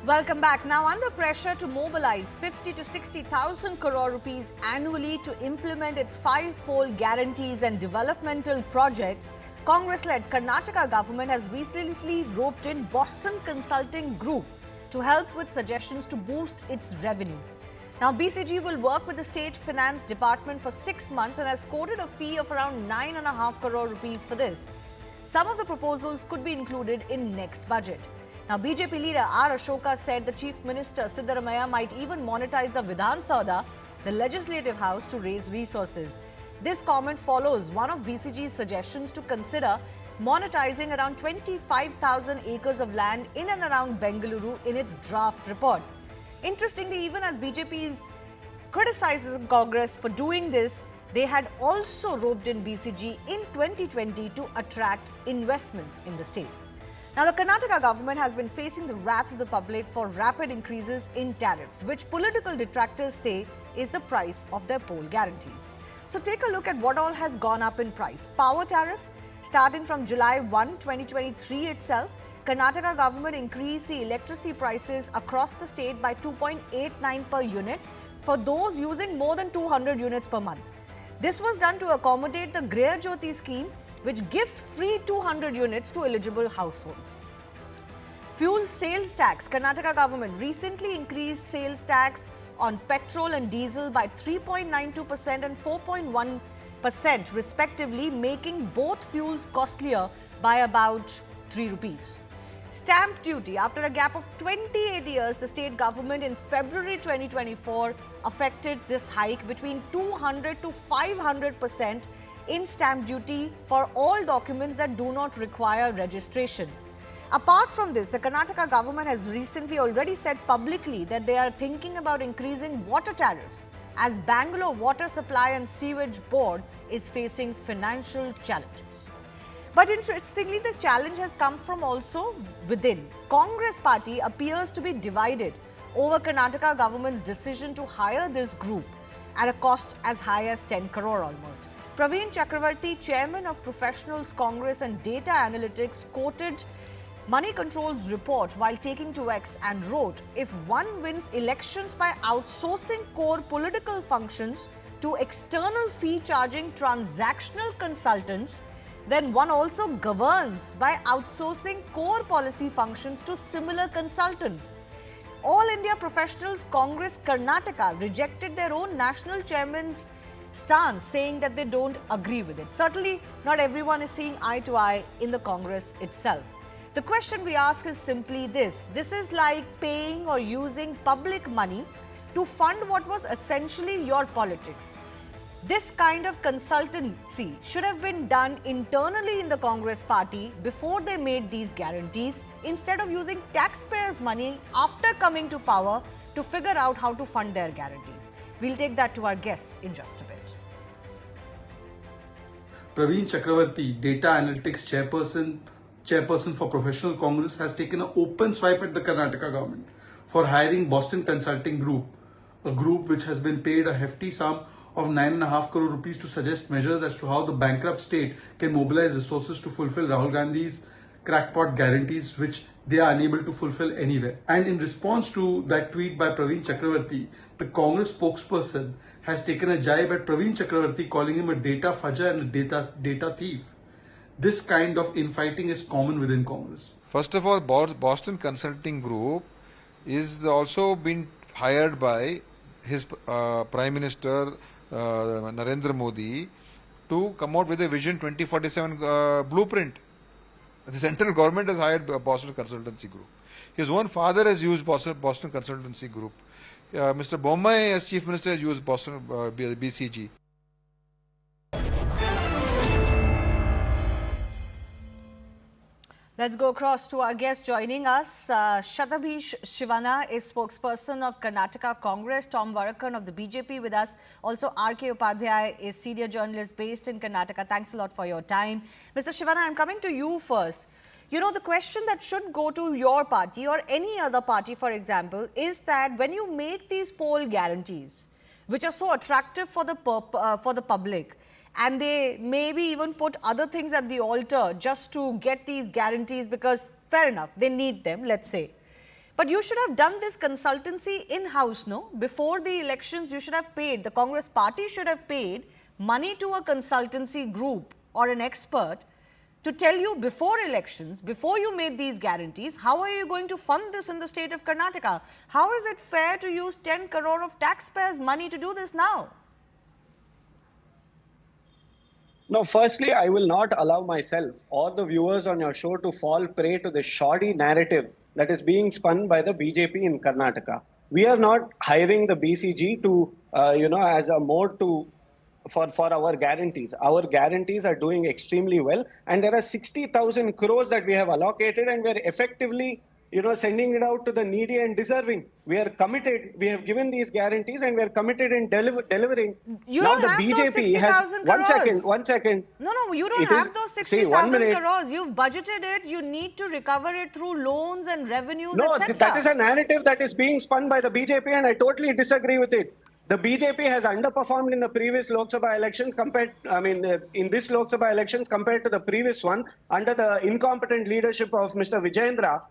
Welcome back. Now, under pressure to mobilize 50 to 60,000 crore rupees annually to implement its 5-pole guarantees and developmental projects, Congress-led Karnataka government has recently roped in Boston Consulting Group to help with suggestions to boost its revenue. Now, BCG will work with the State Finance Department for 6 months and has quoted a fee of around 9.5 crore rupees for this. Some of the proposals could be included in next budget. Now, BJP leader R. Ashoka said the Chief Minister Siddaramaiah might even monetize the Vidhan Sabha, the Legislative House, to raise resources. This comment follows one of BCG's suggestions to consider monetizing around 25,000 acres of land in and around Bengaluru in its draft report. Interestingly, even as BJP criticizes Congress for doing this, they had also roped in BCG in 2020 to attract investments in the state. Now, the Karnataka government has been facing the wrath of the public for rapid increases in tariffs, which political detractors say is the price of their poll guarantees. So take a look at what all has gone up in price. Power tariff, starting from July 1, 2023 itself, Karnataka government increased the electricity prices across the state by 2.89 per unit for those using more than 200 units per month. This was done to accommodate the Griha Jyoti scheme, which gives free 200 units to eligible households. Fuel sales tax. Karnataka government recently increased sales tax on petrol and diesel by 3.92% and 4.1% respectively, making both fuels costlier by about 3 rupees. Stamp duty. After a gap of 28 years, the state government in February 2024 affected this hike between 200 to 500% in stamp duty for all documents that do not require registration. Apart from this, the Karnataka government has recently already said publicly that they are thinking about increasing water tariffs as Bangalore Water Supply and Sewage Board is facing financial challenges. But interestingly, the challenge has come from also within. Congress party appears to be divided over Karnataka government's decision to hire this group at a cost as high as 10 crore almost. Praveen Chakravarti, chairman of Professionals Congress and Data Analytics, quoted Money Control's report while taking to X and wrote, if one wins elections by outsourcing core political functions to external fee-charging transactional consultants, then one also governs by outsourcing core policy functions to similar consultants. All India Professionals Congress Karnataka rejected their own national chairman's stance, saying that they don't agree with it. Certainly, not everyone is seeing eye to eye in the Congress itself. The question we ask is simply this. This is like paying or using public money to fund what was essentially your politics. This kind of consultancy should have been done internally in the Congress party before they made these guarantees, instead of using taxpayers' money after coming to power to figure out how to fund their guarantees. We'll take that to our guests in just a bit. Praveen Chakravarti, Data Analytics Chairperson for Professional Congress, has taken an open swipe at the Karnataka government for hiring Boston Consulting Group, a group which has been paid a hefty sum of 9.5 crore rupees to suggest measures as to how the bankrupt state can mobilize resources to fulfill Rahul Gandhi's crackpot guarantees, which they are unable to fulfill anywhere. And in response to that tweet by Praveen Chakravarti, the Congress spokesperson has taken a jibe at Praveen Chakravarti, calling him a data fudger and a data thief. This kind of infighting is common within Congress. First of all, Boston Consulting Group is also been hired by his Prime Minister Narendra Modi to come out with a Vision 2047 blueprint. The central government has hired Boston Consultancy Group. His own father has used Boston Consultancy Group. Mr. Bommai, as Chief Minister, has used BCG. Let's go across to our guest joining us. Shatabhish Shivana is spokesperson of Karnataka Congress. Tom Varakan of the BJP with us. Also, R.K. Upadhyay is senior journalist based in Karnataka. Thanks a lot for your time. Mr. Shivana, I'm coming to you first. You know, the question that should go to your party or any other party, for example, is that when you make these poll guarantees, which are so attractive for the public, and they maybe even put other things at the altar just to get these guarantees because, fair enough, they need them, let's say. But you should have done this consultancy in-house, no? Before the elections, you should have paid, the Congress party should have paid money to a consultancy group or an expert to tell you before elections, before you made these guarantees, how are you going to fund this in the state of Karnataka? How is it fair to use 10 crore of taxpayers' money to do this now? No, firstly, I will not allow myself or the viewers on your show to fall prey to the shoddy narrative that is being spun by the BJP in Karnataka. We are not hiring the BCG to, as a mode for our guarantees. Our guarantees are doing extremely well, and there are 60,000 crores that we have allocated, and we are effectively, sending it out to the needy and deserving. We are committed. We have given these guarantees, and we are committed in delivering. You now don't the have BJP those 60,000 crores. One second. No, you don't have those 60,000 crores. You've budgeted it. You need to recover it through loans and revenues, No, etc. that is a narrative that is being spun by the BJP, and I totally disagree with it. The BJP has underperformed in the previous Lok Sabha elections in this Lok Sabha elections compared to the previous one under the incompetent leadership of Mr. Vijayendra,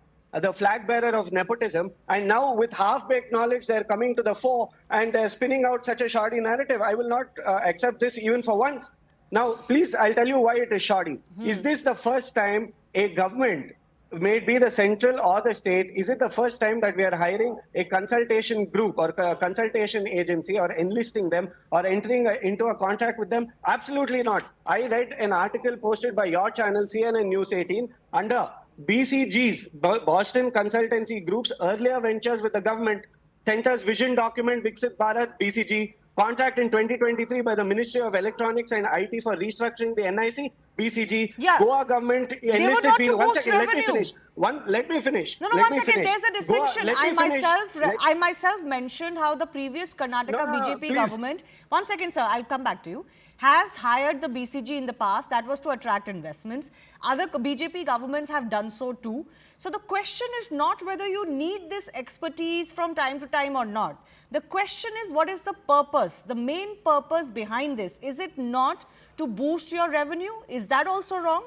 the flag bearer of nepotism. And now with half-baked knowledge, they're coming to the fore and they're spinning out such a shoddy narrative. I will not accept this even for once. Now, please, I'll tell you why it is shoddy. Is this the first time a government, may it be the central or the state, is it the first time that we are hiring a consultation group or a consultation agency or enlisting them or entering into a contract with them? Absolutely not. I read an article posted by your channel, CNN News 18, under BCG's, Boston Consultancy Group's earlier ventures with the government, Center's vision document, Viksit Bharat, BCG, contract in 2023 by the Ministry of Electronics and IT for restructuring the NIC, BCG, Yeah. Goa government enlisted not to people. One boost second, let me revenue. finish. Let me finish. No, Let one me second. finish. There's a distinction. Let me finish. I myself mentioned how the previous Karnataka BJP please. government, one second, sir, I'll come back to you, has hired the BCG in the past. That was to attract investments. Other BJP governments have done so too. So the question is not whether you need this expertise from time to time or not. The question is, what is the purpose, the main purpose behind this? Is it not to boost your revenue? Is that also wrong?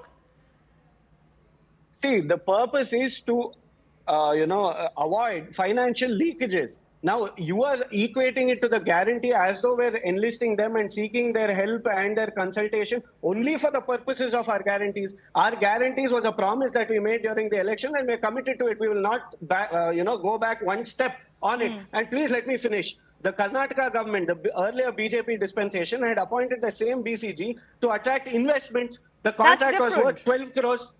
See, the purpose is to, avoid financial leakages. Now, you are equating it to the guarantee as though we're enlisting them and seeking their help and their consultation only for the purposes of our guarantees. Our guarantees was a promise that we made during the election, and we're committed to it. We will not, go back one step on it. And please let me finish. The Karnataka government, the earlier BJP dispensation, had appointed the same BCG to attract investments. The contract was worth 12 crores.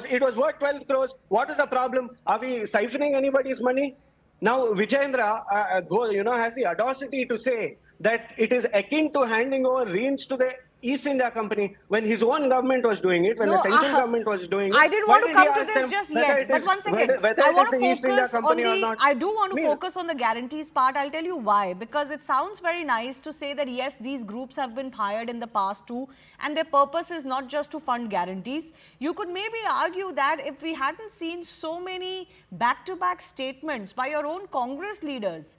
It was worth 12 crores. What is the problem? Are we siphoning anybody's money? Now, Vijayendra has the audacity to say that it is akin to handing over reins to the East India Company when his own government was doing it, when the central government was doing it. I didn't want to come to this just yet, but one second. I want to focus on the, I do want to focus on the guarantees part. I'll tell you why. Because it sounds very nice to say that yes, these groups have been hired in the past too, and their purpose is not just to fund guarantees. You could maybe argue that if we hadn't seen so many back-to-back statements by your own Congress leaders,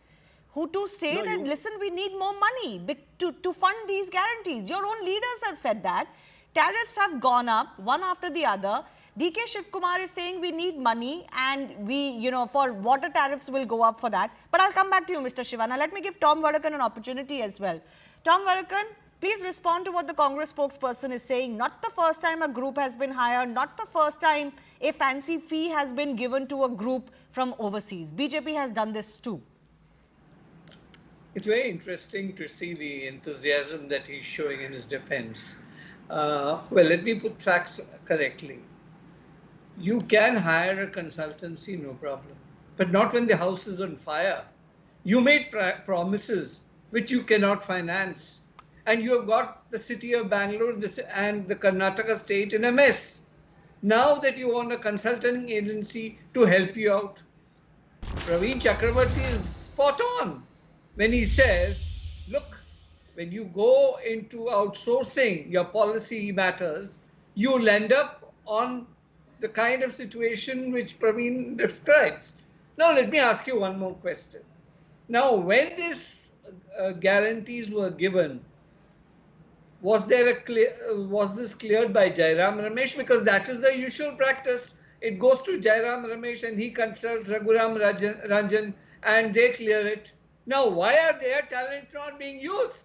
who to say that, listen, we need more money to fund these guarantees. Your own leaders have said that. Tariffs have gone up one after the other. DK Shivkumar is saying we need money and we, for water tariffs will go up for that. But I'll come back to you, Mr. Shivana. Let me give Tom Vadakan an opportunity as well. Tom Vadakan, please respond to what the Congress spokesperson is saying. Not the first time a group has been hired, not the first time a fancy fee has been given to a group from overseas. BJP has done this too. It's very interesting to see the enthusiasm that he's showing in his defense. Well, let me put facts correctly. You can hire a consultancy, no problem, but not when the house is on fire. You made promises which you cannot finance, and you have got the city of Bangalore and the Karnataka state in a mess. Now that you want a consulting agency to help you out, Praveen Chakravarti is spot on when he says, look, when you go into outsourcing your policy matters, you'll end up on the kind of situation which Praveen describes. Now, let me ask you one more question. Now, when these guarantees were given, was this cleared by Jairam Ramesh? Because that is the usual practice. It goes to Jairam Ramesh and he consults Raghuram Ranjan and they clear it. Now, why are their talent not being used?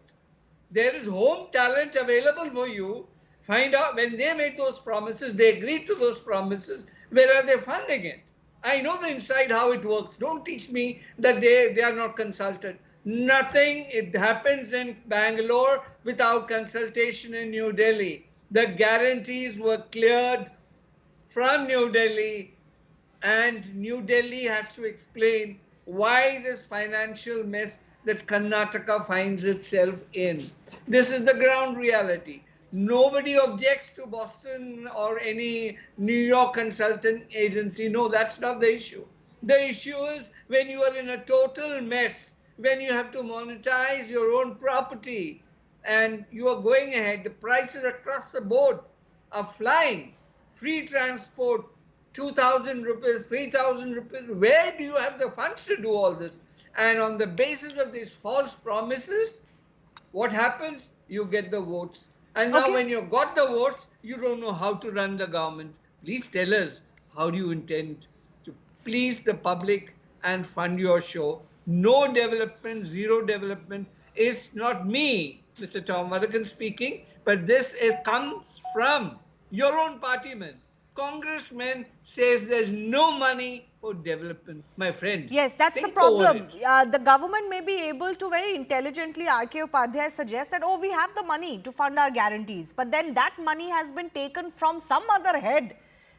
There is home talent available for you. Find out when they made those promises, they agreed to those promises. Where are they funding it? I know the inside how it works. Don't teach me that they are not consulted. Nothing, it happens in Bangalore without consultation in New Delhi. The guarantees were cleared from New Delhi, and New Delhi has to explain why this financial mess that Karnataka finds itself in. This is the ground reality. Nobody objects to Boston or any New York consultant agency. No, that's not the issue. The issue is when you are in a total mess, when you have to monetize your own property and you are going ahead, the prices across the board are flying. Free transport, 2,000 rupees, 3,000 rupees. Where do you have the funds to do all this? And on the basis of these false promises, what happens? You get the votes. And now when you've got the votes, you don't know how to run the government. Please tell us, how do you intend to please the public and fund your show? No development, zero development. It's not me, Mr. Tom Madagan speaking, but this comes from your own partyman. Congressman says there's no money for development. My friend. Yes, that's the problem. The government may be able to very intelligently, R.K. Upadhyay suggests that, oh, we have the money to fund our guarantees. But then that money has been taken from some other head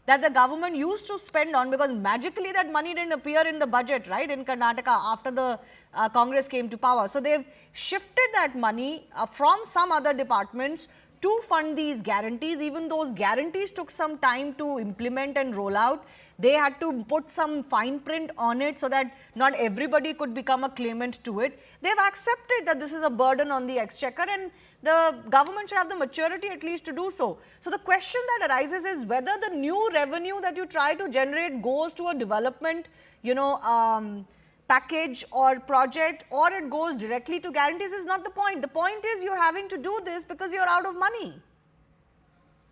that the government used to spend on, because magically that money didn't appear in the budget, right, in Karnataka after the Congress came to power. So they've shifted that money from some other departments to fund these guarantees. Even those guarantees took some time to implement and roll out. They had to put some fine print on it so that not everybody could become a claimant to it. They've accepted that this is a burden on the exchequer, and the government should have the maturity at least to do so. So the question that arises is whether the new revenue that you try to generate goes to a development, package or project, or it goes directly to guarantees is not the point. The point is you're having to do this because you're out of money.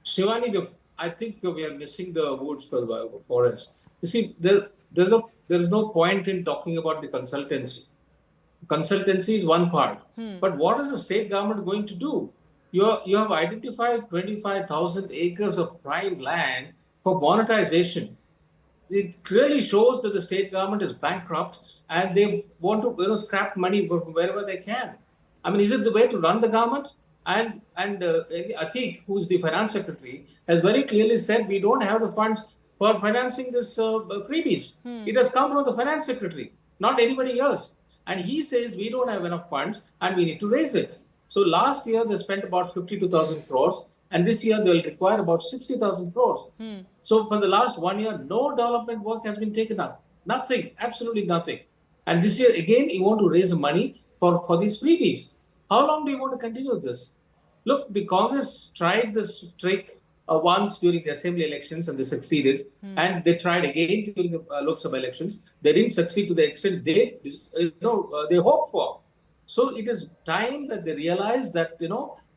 Shivani, I think we are missing the woods for the forest. You see, there is no point in talking about the consultancy. Consultancy is one part, but what is the state government going to do? You have identified 25,000 acres of prime land for monetization. It clearly shows that the state government is bankrupt and they want to scrap money from wherever they can. I mean, is it the way to run the government? And Atik, who is the finance secretary, has very clearly said we don't have the funds for financing this freebies. It has come from the finance secretary, not anybody else. And he says we don't have enough funds and we need to raise it. So last year they spent about 52,000 crores. And this year they will require about 60,000 crores. So for the last 1 year, no development work has been taken up. Nothing, absolutely nothing. And this year again, you want to raise money for these freebies. How long do you want to continue this? Look, the Congress tried this trick once during the assembly elections and they succeeded. And they tried again during the Lok Sabha elections. They didn't succeed to the extent they hoped for. So it is time that they realize that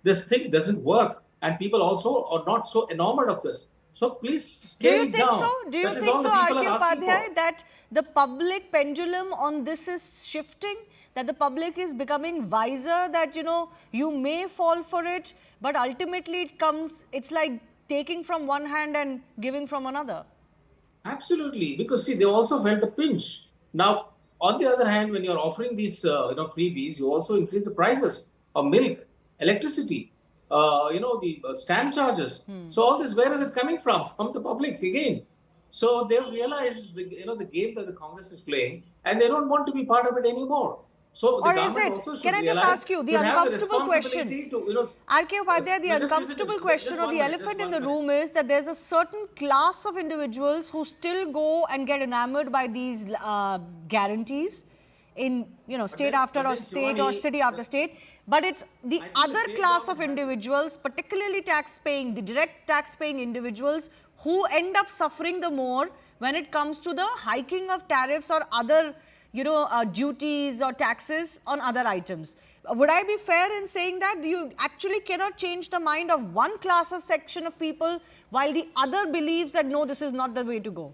this thing doesn't work. And people also are not so enamored of this. So please scale it down. Do you think so, R.K. Upadhyay, that the public pendulum on this is shifting? That the public is becoming wiser, that, you may fall for it, but ultimately it's like taking from one hand and giving from another. Absolutely. Because, see, they also felt the pinch. Now, on the other hand, when you're offering these freebies, you also increase the prices of milk, electricity, the stamp charges. So all this, where is it coming from? From the public again. So they've realized the game that the Congress is playing, and they don't want to be part of it anymore. So or is it? Can I just ask you the uncomfortable question? R.K. Upadhyay, the uncomfortable question or the elephant in the room is that there's a certain class of individuals who still go and get enamored by these guarantees in state after state or city after state. But it's the other class of individuals, particularly the direct tax-paying individuals, who end up suffering the more when it comes to the hiking of tariffs or other, duties or taxes on other items. Would I be fair in saying that you actually cannot change the mind of one class of section of people while the other believes that no, this is not the way to go?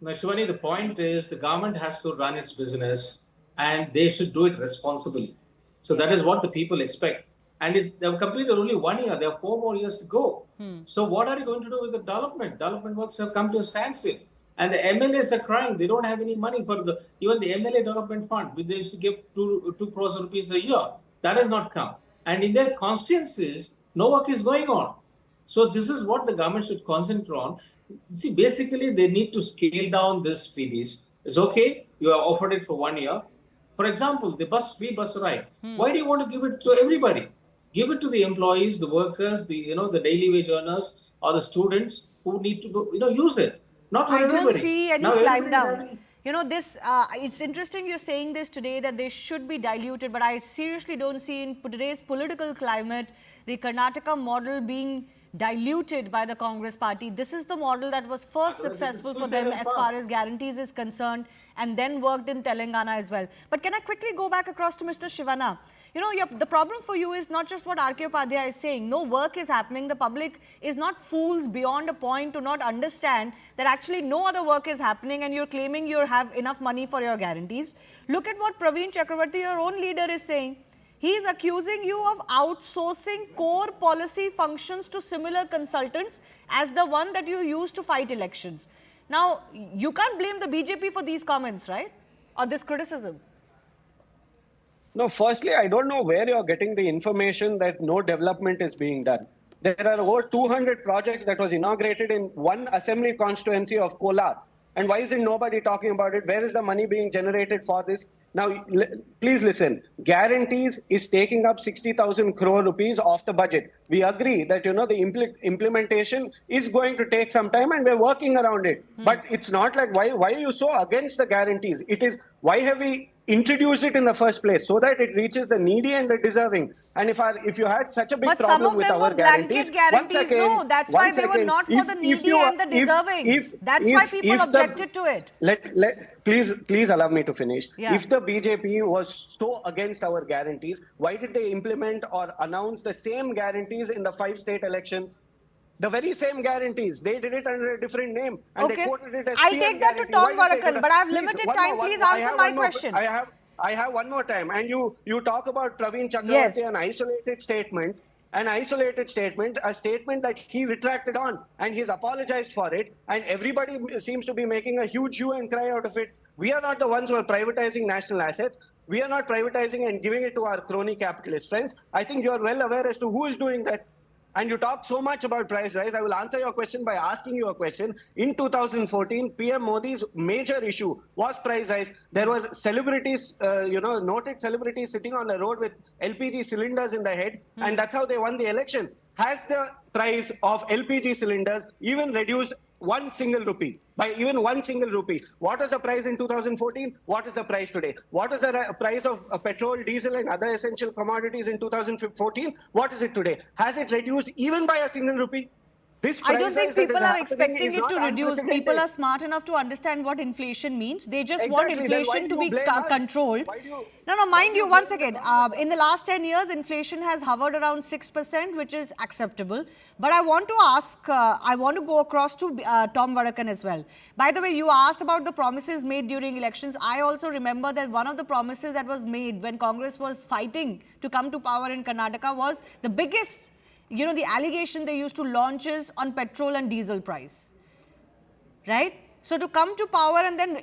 Now, Shivani, the point is the government has to run its business and they should do it responsibly. So that is what the people expect. And they have completed only 1 year. There are 4 more years to go. So what are you going to do with the development? Development works have come to a standstill. And the MLAs are crying. They don't have any money for even the MLA development fund, which they used to give 2 crores rupees a year. That has not come. And in their constituencies, no work is going on. So this is what the government should concentrate on. See, basically, they need to scale down this PDs. It's okay, you have offered it for 1 year. For example, the free bus ride. Why do you want to give it to everybody? Give it to the employees, the workers, the daily wage earners, or the students who need to go, use it. Not for everybody. I don't see any Now, climb everybody down. It's interesting you're saying this today, that they should be diluted, but I seriously don't see in today's political climate the Karnataka model being diluted by the Congress party. This is the model that was first successful for them as far as guarantees is concerned, and then worked in Telangana as well. But can I quickly go back across to Mr. Shivana? The problem for you is not just what R.K. Upadhyay is saying. No work is happening. The public is not fools beyond a point to not understand that actually no other work is happening, and you're claiming you have enough money for your guarantees. Look at what Praveen Chakravarti, your own leader, is saying. He is accusing you of outsourcing core policy functions to similar consultants as the one that you used to fight elections. Now, you can't blame the BJP for these comments, right? Or this criticism. No, firstly, I don't know where you're getting the information that no development is being done. There are over 200 projects that was inaugurated in one assembly constituency of Kolar. And why isn't nobody talking about it? Where is the money being generated for this? Now, please listen. Guarantees is taking up 60,000 crore rupees off the budget. We agree that, the implementation is going to take some time, and we're working around it. But it's not like, why are you so against the guarantees? It is, why have we introduced it in the first place? So that it reaches the needy and the deserving. And if you had such a big problem with our guarantees, no, that's why they were not for the needy and the deserving. That's why people objected to it. Please allow me to finish. Yeah. If the BJP was so against our guarantees, why did they implement or announce the same guarantees in the 5 state elections? The very same guarantees. They did it under a different name. And they quoted it as I'll take that to Tom Varakan, but I have limited time. Please answer my question. I have one more time. And you talk about Praveen Chakravarti, an isolated statement, a statement that he retracted on, and he's apologized for it. And everybody seems to be making a huge hue and cry out of it. We are not the ones who are privatizing national assets. We are not privatizing and giving it to our crony capitalist friends. I think you are well aware as to who is doing that. And you talk so much about price rise. I will answer your question by asking you a question. In 2014, PM Modi's major issue was price rise. There were celebrities, noted celebrities sitting on the road with LPG cylinders in the head, and that's how they won the election. Has the price of LPG cylinders even reduced 1 single rupee? By even 1 single rupee. What was the price in 2014? What is the price today? What is the price of petrol, diesel, and other essential commodities in 2014? What is it today? Has it reduced even by a single rupee? I don't think people are expecting it to reduce. People are smart enough to understand what inflation means. They just want inflation to be controlled. No, mind you, once again, in the last 10 years, inflation has hovered around 6%, which is acceptable. But I want to ask, I want to go across to Tom Varakan as well. By the way, you asked about the promises made during elections. I also remember that one of the promises that was made when Congress was fighting to come to power in Karnataka was the biggest, the allegation they used to launch is on petrol and diesel price, right? So to come to power and then,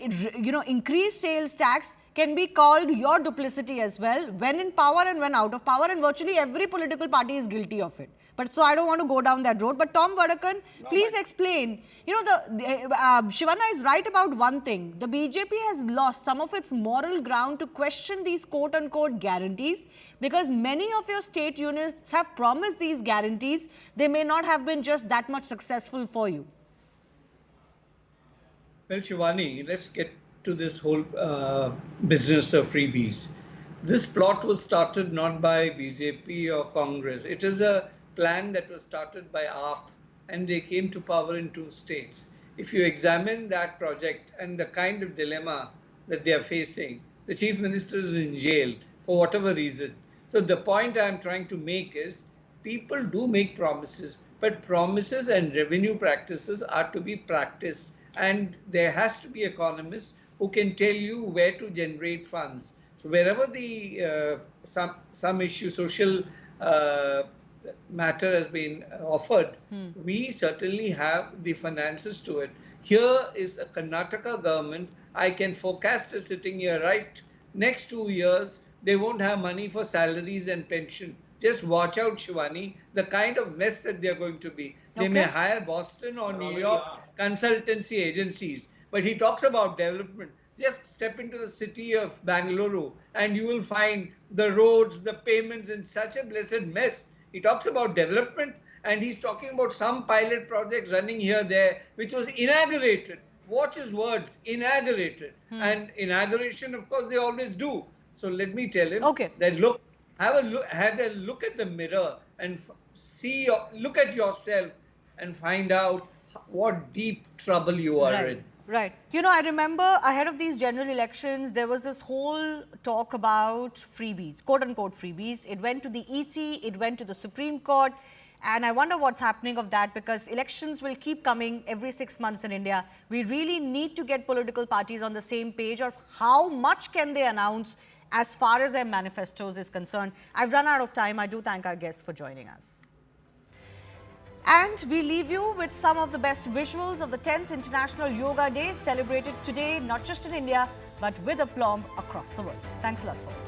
increase sales tax can be called your duplicity as well, when in power and when out of power, and virtually every political party is guilty of it. But so I don't want to go down that road. But Tom Varakan, please explain. Shivana is right about one thing. The BJP has lost some of its moral ground to question these quote-unquote guarantees, because many of your state units have promised these guarantees. They may not have been just that much successful for you. Well, Shivani, let's get to this whole business of freebies. This plot was started not by BJP or Congress. It is a plan that was started by AAP, and they came to power in 2 states. If you examine that project and the kind of dilemma that they are facing, the chief minister is in jail for whatever reason. So the point I'm trying to make is, people do make promises, but promises and revenue practices are to be practiced, and there has to be economists who can tell you where to generate funds. So wherever the some issue, social matter has been offered, we certainly have the finances to it. Here is the Karnataka government. I can forecast it sitting here, right? Next 2 years, they won't have money for salaries and pension. Just watch out, Shivani, the kind of mess that they're going to be. They may hire Boston or New York consultancy agencies, but he talks about development. Just step into the city of Bangalore and you will find the roads, the payments in such a blessed mess. He talks about development and he's talking about some pilot projects running here, there, which was inaugurated. Watch his words, inaugurated. And inauguration, of course, they always do. So let me tell him that look, have a look at the mirror and look at yourself and find out what deep trouble you are in. Right. You know, I remember ahead of these general elections, there was this whole talk about freebies, quote unquote freebies. It went to the EC, it went to the Supreme Court. And I wonder what's happening of that, because elections will keep coming every 6 months in India. We really need to get political parties on the same page of how much can they announce as far as their manifestos is concerned. I've run out of time. I do thank our guests for joining us. And we leave you with some of the best visuals of the 10th International Yoga Day, celebrated today, not just in India, but with aplomb across the world. Thanks a lot for watching.